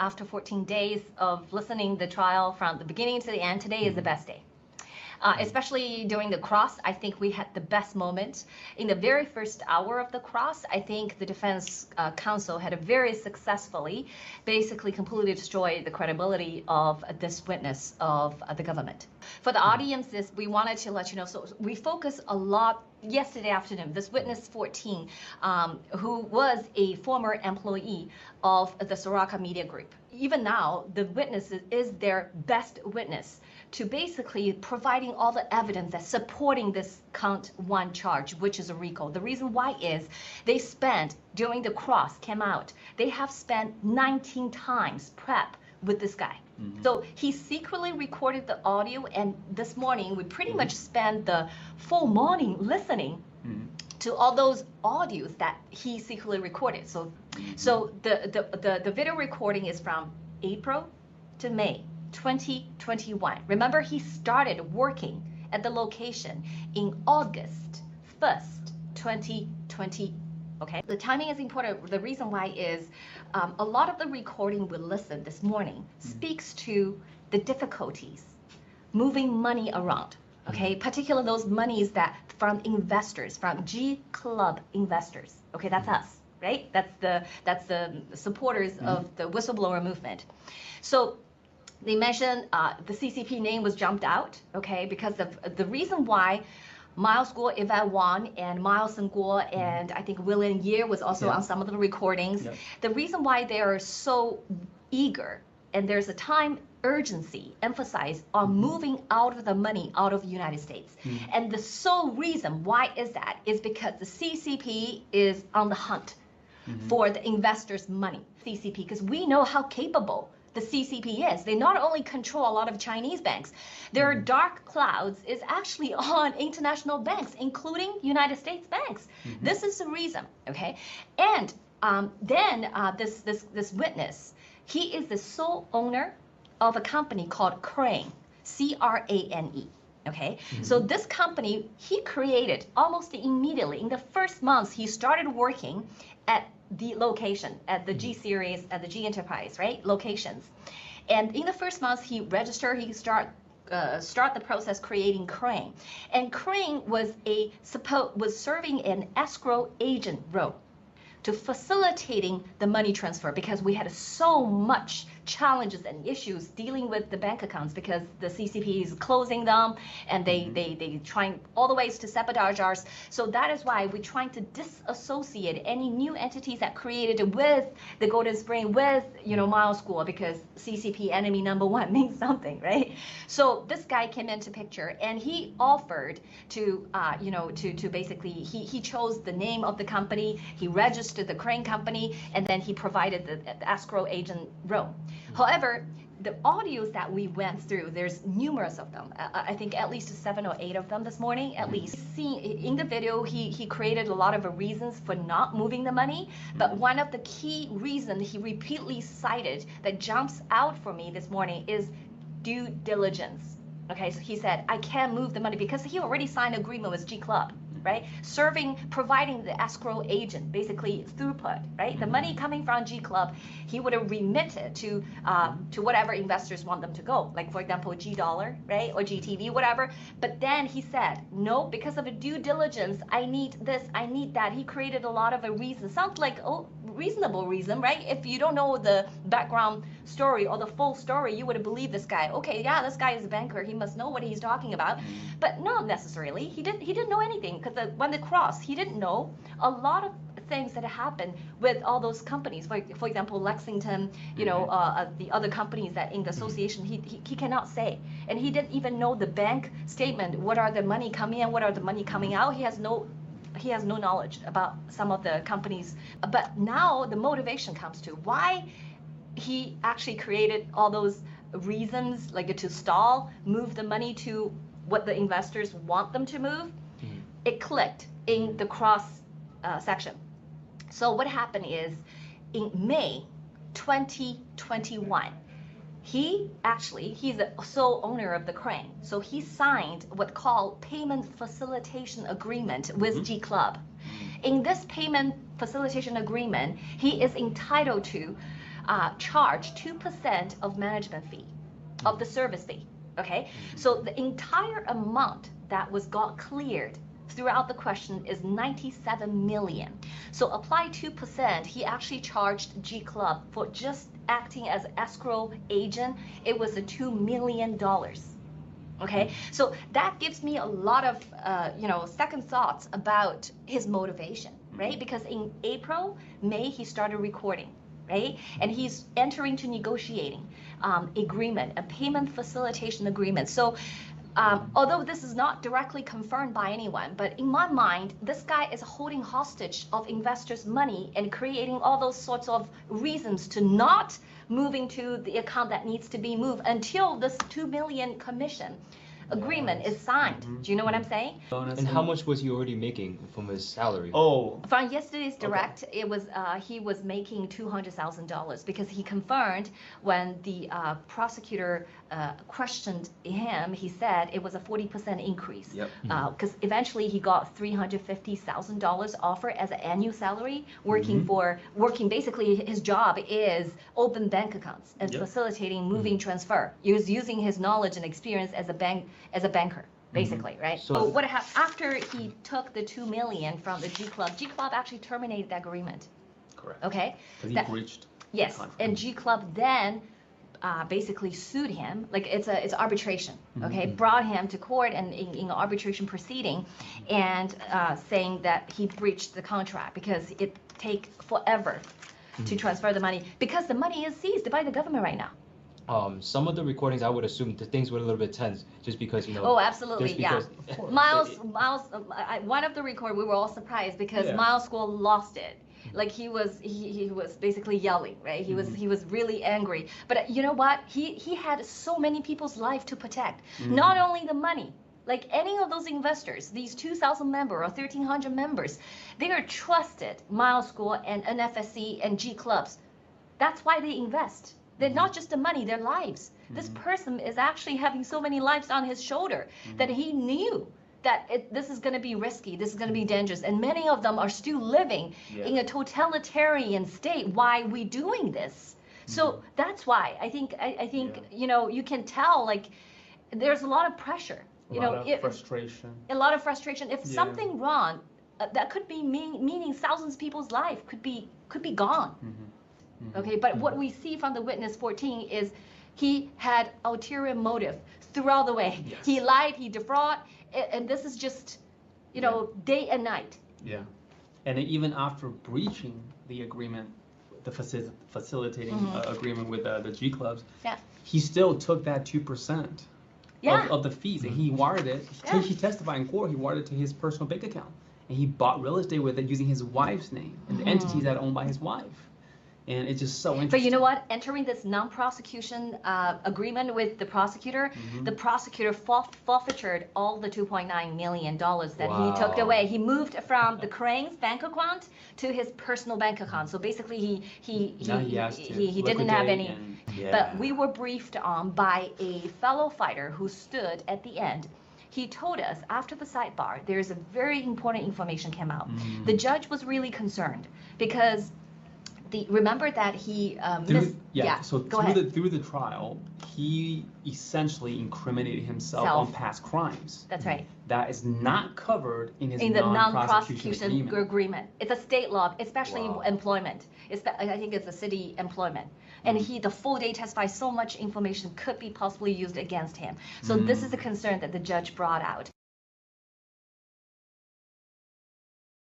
after 14 days of listening the trial from the beginning to the end, today is the best day. Especially during the cross, I think we had the best moment. In the very first hour of the cross, I think the defense counsel had very successfully basically completely destroyed the credibility of this witness of the government. For the audiences, we wanted to let you know, so we focused a lot yesterday afternoon, this witness 14, who was a former employee of the Soraka Media Group. Even now, the witness is their best witness to basically providing all the evidence that's supporting this count 1 charge, which is a RICO. The reason why is they spent, during the cross came out, they have spent 19 times prep with this guy. So he secretly recorded the audio, and this morning we pretty much spent the full morning listening to all those audios that he secretly recorded. So the video recording is from April to May 2021. Remember, he started working at the location in August 1st, 2020. Okay, the timing is important. The reason why is a lot of the recording we listened this morning speaks to the difficulties moving money around. Okay, particularly those monies that from investors, from GCLUBS investors. Okay, that's us, right? That's the supporters of the whistleblower movement. So they mentioned the CCP name was jumped out, okay, because of the reason why Miles Guo, Yvette Wang, and Miles and Guo, and I think William Ye was also on some of the recordings. The reason why they are so eager, and there's a time urgency emphasized on moving out of the money out of the United States. And the sole reason why is that is because the CCP is on the hunt for the investors' money. CCP, because we know how capable the CCP is. They not only control a lot of Chinese banks, their dark clouds is actually on international banks, including United States banks. This is the reason, okay? And then this witness, he is the sole owner of a company called Crane, C-R-A-N-E. Okay, so this company he created almost immediately. In the first months, he started working at the location, at the G series, at the G Enterprise, right? Locations. And in the first months, he registered, he start the process creating Crane. And Crane was serving an escrow agent role to facilitating the money transfer, because we had so much challenges and issues dealing with the bank accounts because the CCP is closing them, and they trying all the ways to sabotage ours. So that is why we're trying to disassociate any new entities that created with the Golden Spring, with Miles Guo, because CCP enemy number 1 means something, right? So this guy came into picture, and he offered to to basically he chose the name of the company, he registered the Crane company, and then he provided the escrow agent role. However, the audios that we went through, there's numerous of them. I think at least 7 or 8 of them this morning, at least. In the video, he created a lot of reasons for not moving the money, but one of the key reasons he repeatedly cited that jumps out for me this morning is due diligence. Okay, so he said, I can't move the money because he already signed an agreement with GCLUBS, right? Providing the escrow agent, basically throughput, right? The money coming from GCLUBS, he would have remitted to whatever investors want them to go, like for example, G Dollar, right? Or GTV, whatever. But then he said, no, because of a due diligence, I need this, I need that. He created a lot of a reason. Sounds like, reasonable reason, right? If you don't know the background story or the full story, you would believe this guy. Okay, yeah, this guy is a banker. He must know what he's talking about. But not necessarily. He didn't know anything, because when they crossed, he didn't know a lot of things that happened with all those companies. For example, Lexington, the other companies that in the association, he cannot say. And he didn't even know the bank statement. What are the money coming in? What are the money coming out? He has no knowledge about some of the companies. But now the motivation comes to why he actually created all those reasons, like to stall, move the money to what the investors want them to move. It clicked in the cross section. So what happened is in May 2021, he's the sole owner of the Crane. So he signed what called payment facilitation agreement with GCLUBS. In this payment facilitation agreement, he is entitled to charge 2% of management fee, of the service fee. Okay, so the entire amount that got cleared throughout the question is 97 million. So apply 2%, he actually charged GCLUB for just acting as escrow agent. It was a $2 million. Okay, so that gives me a lot of second thoughts about his motivation, right? Because in April, May, he started recording, right? And he's entering to negotiating agreement, a payment facilitation agreement. So although this is not directly confirmed by anyone, but in my mind, this guy is holding hostage of investors' money and creating all those sorts of reasons to not moving to the account that needs to be moved until this $2 million commission agreement is signed. Do you know what I'm saying? And how much was he already making from his salary? Oh, from yesterday's direct, it was he was making $200,000 because he confirmed when the prosecutor questioned him. He said it was a 40% increase. Yep. Because eventually he got $350,000 offer as an annual salary, working basically his job is open bank accounts and facilitating moving transfer. He was using his knowledge and experience as a banker. Basically, right? So what happened after he took the $2 million from the GCLUB? GCLUB actually terminated that agreement. correct. Okay. Because he breached. Yes, contract. and GCLUB then basically sued him. Like it's arbitration. Okay, brought him to court and in arbitration proceeding, and saying that he breached the contract because it takes forever to transfer the money because the money is seized by the government right now. Some of the recordings, I would assume the things were a little bit tense, just because Oh, absolutely, yeah. because- Miles, one of the record we were all surprised because Miles School lost it. Like he was basically yelling, right? He was really angry. But you know what? He had so many people's life to protect. Not only the money. Like any of those investors, these 2,000 members or 1,300 members, they are trusted Miles School and NFSC and GCLUBS. That's why they invest. They're not just the money, their lives. This person is actually having so many lives on his shoulder that he knew that this is going to be risky, this is going to be dangerous, and many of them are still living in a totalitarian state. Why are we doing this? So that's why I think you can tell like there's a lot of pressure. Frustration. A lot of frustration. If something wrong, that could be meaning thousands of people's life could be gone. Okay, but what we see from the witness 14 is he had ulterior motive throughout the way. Yes. He lied, he defrauded, and this is just, day and night. Yeah. And even after breaching the agreement, the facilitating agreement with the GCLUBS, he still took that 2% of the fees, and he wired it. He testified in court, he wired it to his personal bank account. And he bought real estate with it using his wife's name and the entities that are owned by his wife. And it's just so interesting. But you know what? Entering this non-prosecution agreement with the prosecutor forfeited all the $2.9 million that he took away. He moved from the Crane's bank account to his personal bank account. So basically, he didn't have any. But we were briefed on by a fellow fighter who stood at the end. He told us after the sidebar, there's a very important information came out. The judge was really concerned because. Remember that he through the trial, he essentially incriminated himself on past crimes. That's right. That is not covered in his non-prosecution agreement. It's a state law, especially employment. I think it's a city employment. And the full day testified, so much information could be possibly used against him. So this is a concern that the judge brought out.